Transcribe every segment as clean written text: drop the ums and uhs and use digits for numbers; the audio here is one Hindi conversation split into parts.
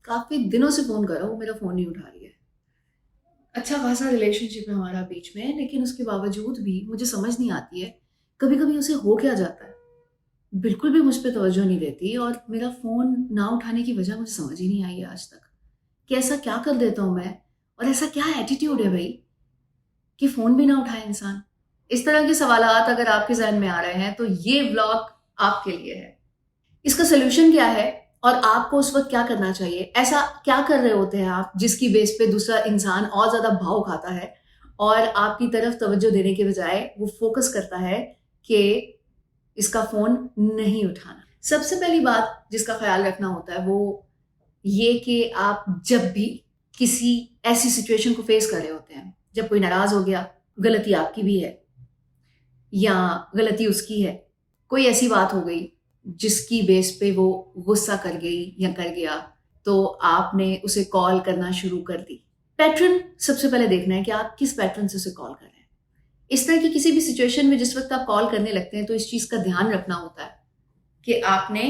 काफ़ी दिनों से फ़ोन कर रहा हूँ, मेरा फ़ोन नहीं उठा रही है। अच्छा खासा रिलेशनशिप है हमारा बीच में, लेकिन उसके बावजूद भी मुझे समझ नहीं आती है, कभी-कभी उसे हो क्या जाता है। बिल्कुल भी मुझ पे तवज्जो नहीं देती और मेरा फ़ोन ना उठाने की वजह मुझे समझ ही नहीं आई है आज तक, कि ऐसा क्या कर देता हूँ मैं और ऐसा क्या एटीट्यूड है भई, कि फ़ोन भी ना उठाए इंसान। इस तरह के सवालात अगर आपके ज़हन में आ रहे हैं, तो ये व्लॉग आपके लिए है। इसका सॉल्यूशन क्या है और आपको उस वक़्त क्या करना चाहिए? ऐसा क्या कर रहे होते हैं आप जिसकी बेस पे दूसरा इंसान और ज़्यादा भाव खाता है और आपकी तरफ तवज्जो देने के बजाय वो फ़ोकस करता है कि इसका फ़ोन नहीं उठाना। सबसे पहली बात जिसका ख़्याल रखना होता है वो ये कि आप जब भी किसी ऐसी सिचुएशन को फ़ेस कर रहे होते हैं, जब कोई नाराज़ हो गया, गलती आपकी भी है या गलती उसकी है, कोई ऐसी बात हो गई जिसकी बेस पे वो गुस्सा कर गई या कर गया, तो आपने उसे कॉल करना शुरू कर दी। पैटर्न सबसे पहले देखना है कि आप किस पैटर्न से उसे कॉल कर रहे हैं। इस तरह की किसी भी सिचुएशन में जिस वक़्त आप कॉल करने लगते हैं, तो इस चीज़ का ध्यान रखना होता है कि आपने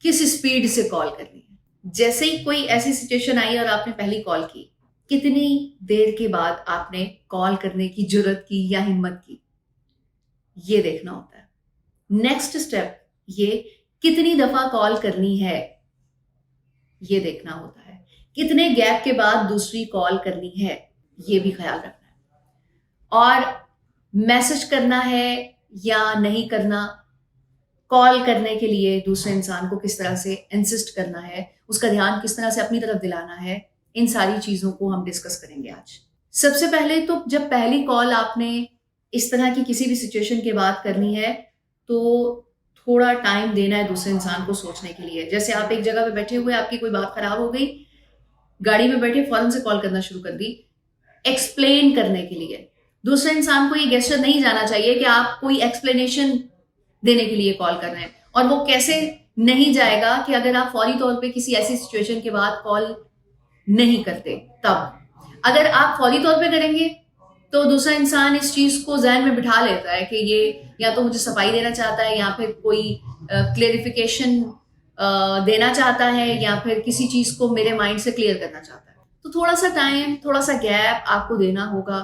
किस स्पीड से कॉल करनी है। जैसे ही कोई ऐसी सिचुएशन आई और आपने पहली कॉल की, कितनी देर के बाद आपने कॉल करने की जुर्अत की या हिम्मत की, ये देखना होता है। नेक्स्ट स्टेप ये कितनी दफा कॉल करनी है, ये देखना होता है। कितने गैप के बाद दूसरी कॉल करनी है, ये भी ख्याल रखना है। और मैसेज करना है या नहीं करना, कॉल करने के लिए दूसरे इंसान को किस तरह से इंसिस्ट करना है, उसका ध्यान किस तरह से अपनी तरफ दिलाना है, इन सारी चीजों को हम डिस्कस करेंगे आज। सबसे पहले तो जब पहली कॉल आपने इस तरह की किसी भी सिचुएशन के बाद करनी है, तो थोड़ा टाइम देना है दूसरे इंसान को सोचने के लिए। जैसे आप एक जगह पे बैठे हुए, आपकी कोई बात खराब हो गई, गाड़ी में बैठे फौरन से कॉल करना शुरू कर दी एक्सप्लेन करने के लिए। दूसरे इंसान को ये गेस्चर नहीं जाना चाहिए कि आप कोई एक्सप्लेनेशन देने के लिए कॉल कर रहे हैं। और वो कैसे नहीं जाएगा कि अगर आप फौरी तौर पे किसी ऐसी सिचुएशन के बाद कॉल नहीं करते। तब अगर आप फौरी तौर पे करेंगे तो दूसरा इंसान इस चीज को जहन में बिठा लेता है कि ये या तो मुझे सफाई देना चाहता है या फिर कोई क्लेरिफिकेशन देना चाहता है या फिर किसी चीज को मेरे माइंड से क्लियर करना चाहता है। तो थोड़ा सा टाइम, थोड़ा सा गैप आपको देना होगा।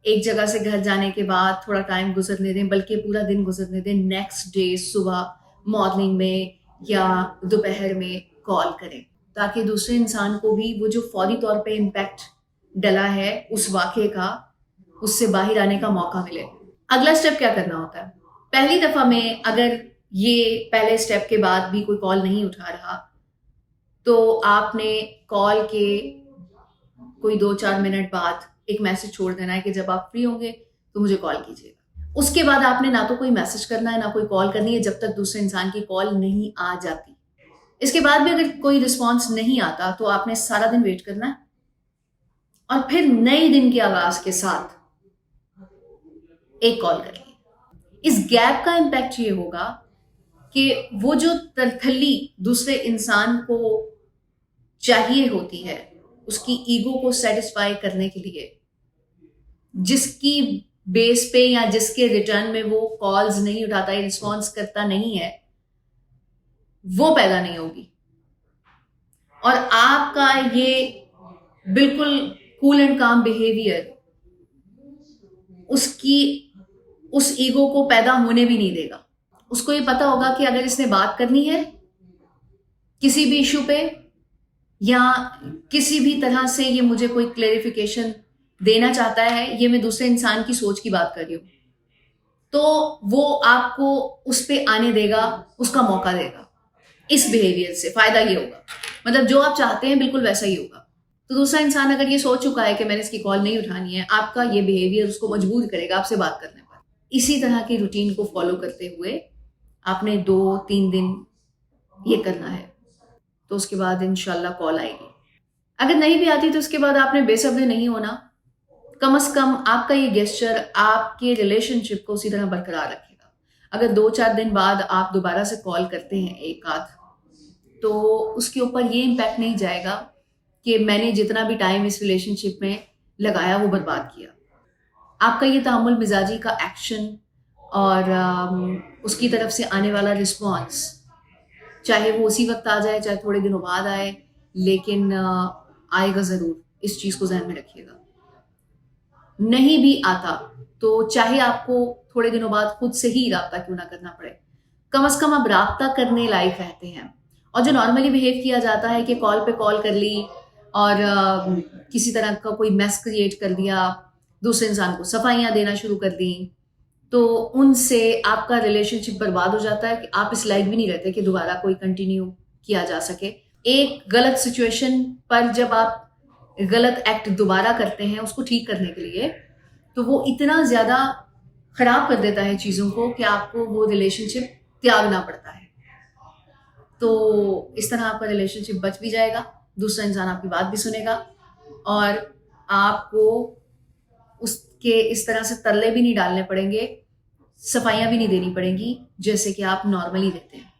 एक जगह से घर जाने के बाद थोड़ा टाइम गुजरने दें, बल्कि पूरा दिन गुजरने दें। नेक्स्ट डे सुबह मॉर्निंग में या दोपहर में कॉल करें, ताकि दूसरे इंसान को भी वो जो फौरी तौर पे इम्पैक्ट डला है उस वाक़ये का, उससे बाहर आने का मौका मिले। अगला स्टेप क्या करना होता है? पहली दफ़ा में अगर ये पहले स्टेप के बाद भी कोई कॉल नहीं उठा रहा, तो आपने कॉल के कोई 2-4 मिनट बाद एक मैसेज छोड़ देना है कि जब आप फ्री होंगे तो मुझे कॉल कीजिएगा। उसके बाद आपने ना तो कोई मैसेज करना है, ना कोई कॉल करनी है जब तक दूसरे इंसान की कॉल नहीं आ जाती। इसके बाद भी अगर कोई रिस्पॉन्स नहीं आता तो आपने सारा दिन वेट करना है और फिर नए दिन के आगाज के साथ एक कॉल करिए। इस गैप का इम्पैक्ट ये होगा कि वो जो तरथल्ली दूसरे इंसान को चाहिए होती है, उसकी ईगो को सेटिस्फाई करने के लिए, जिसकी बेस पे या जिसके रिटर्न में वो कॉल्स नहीं उठाता है, रिस्पॉन्स करता नहीं है, वो पैदा नहीं होगी। और आपका ये बिल्कुल कूल एंड काम बिहेवियर उसकी उस ईगो को पैदा होने भी नहीं देगा। उसको ये पता होगा कि अगर इसने बात करनी है किसी भी इशू पे या किसी भी तरह से ये मुझे कोई क्लेरिफिकेशन देना चाहता है, ये मैं दूसरे इंसान की सोच की बात कर रही हूं, तो वो आपको उस पे आने देगा, उसका मौका देगा। इस बिहेवियर से फायदा ये होगा, मतलब जो आप चाहते हैं बिल्कुल वैसा ही होगा। तो दूसरा इंसान अगर ये सोच चुका है कि मैंने इसकी कॉल नहीं उठानी है, आपका ये बिहेवियर उसको मजबूर करेगा आपसे बात करने पर। इसी तरह की रूटीन को फॉलो करते हुए आपने 2-3 दिन ये करना है, तो उसके बाद इंशाल्लाह कॉल आएगी। अगर नहीं भी आती तो उसके बाद आपने बेसब्र नहीं होना। कम से कम आपका ये गेस्चर आपके रिलेशनशिप को उसी तरह बरकरार रखेगा। अगर 2-4 दिन बाद आप दोबारा से कॉल करते हैं एक आध, तो उसके ऊपर ये इम्पैक्ट नहीं जाएगा कि मैंने जितना भी टाइम इस रिलेशनशिप में लगाया वो बर्बाद किया। आपका ये तहम्मुल मिजाजी का एक्शन और उसकी तरफ से आने वाला रिस्पॉन्स, चाहे वो उसी वक्त आ जाए चाहे थोड़े दिनों बाद आए, लेकिन आएगा ज़रूर, इस चीज़ को ज़हन में रखिएगा। नहीं भी आता, तो चाहे आपको थोड़े दिनों बाद खुद से ही राब्ता क्यों ना करना पड़े, कम से कम आप राब्ता करने लायक रहते हैं। और जो नॉर्मली बिहेव किया जाता है कि कॉल पे कॉल कर ली और किसी तरह का कोई मेस क्रिएट कर दिया, दूसरे इंसान को सफाइयाँ देना शुरू कर दी, तो उनसे आपका रिलेशनशिप बर्बाद हो जाता है कि आप इस लायक भी नहीं रहते कि दोबारा कोई कंटिन्यू किया जा सके। एक गलत सिचुएशन पर जब आप गलत एक्ट दोबारा करते हैं उसको ठीक करने के लिए, तो वो इतना ज़्यादा खराब कर देता है चीज़ों को कि आपको वो रिलेशनशिप त्यागना पड़ता है। तो इस तरह आपका रिलेशनशिप बच भी जाएगा, दूसरा इंसान आपकी बात भी सुनेगा और आपको उसके इस तरह से तरले भी नहीं डालने पड़ेंगे, सफाइयाँ भी नहीं देनी पड़ेंगी, जैसे कि आप नॉर्मली देते हैं।